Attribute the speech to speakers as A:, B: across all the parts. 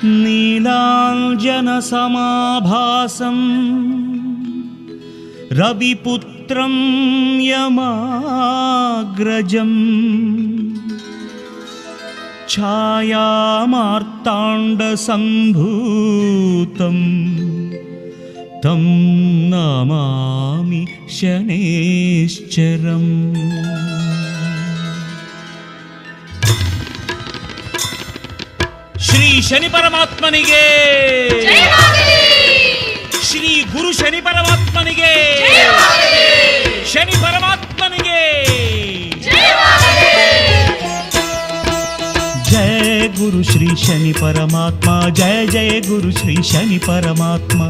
A: नीलाञ्जनसमाभासं रविपुत्रं यमाग्रजम् छायामार्ताण्डसम्भूतं तं नमामि शनैश्चरम्। ಶ್ರೀ ಶನಿ ಪರಮಾತ್ಮನಿಗೆ, ಶ್ರೀ ಗುರು ಶನಿ ಪರಮಾತ್ಮನಿಗೆ, ಶನಿ ಪರಮಾತ್ಮನಿಗೆ ಜಯ ಗುರು ಶ್ರೀ ಶನಿ ಪರಮಾತ್ಮ, ಜಯ ಜಯ ಗುರು ಶ್ರೀ ಶನಿ ಪರಮಾತ್ಮ।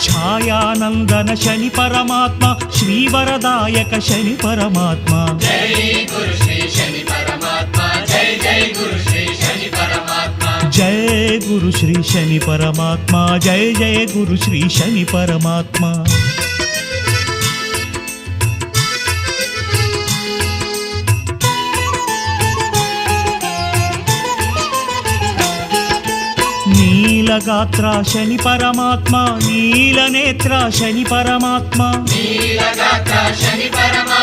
A: ಛಾಯಾನಂದನ ಶನಿ ಪರಮಾತ್ಮ, ಶ್ರೀವರದಾಯಕ ಶನಿ ಪರಮಾತ್ಮ, ಜೈ ಗುರು ಶ್ರೀ ಶನಿ ಪರಮಾತ್ಮ, ಜೈ ಜೈ ಗುರು ಶ್ರೀ ಶನಿ ಪರಮಾತ್ಮ, ಜಯ ಗುರು ಶ್ರೀ ಶನಿ ಪರಮಾತ್ಮ, ಜಯ ಜಯ ಗುರು ಶ್ರೀ ಶನಿ ಪರಮಾತ್ಮ। ನೀಲಗಾತ್ರ ಶನಿ ಪರಮಾತ್ಮ, ನೀಲನೇತ್ರ ಶನಿ ಪರಮಾತ್ಮ, ನೀಲಗಾತ್ರ ಶನಿ ಪರಮಾತ್ಮ।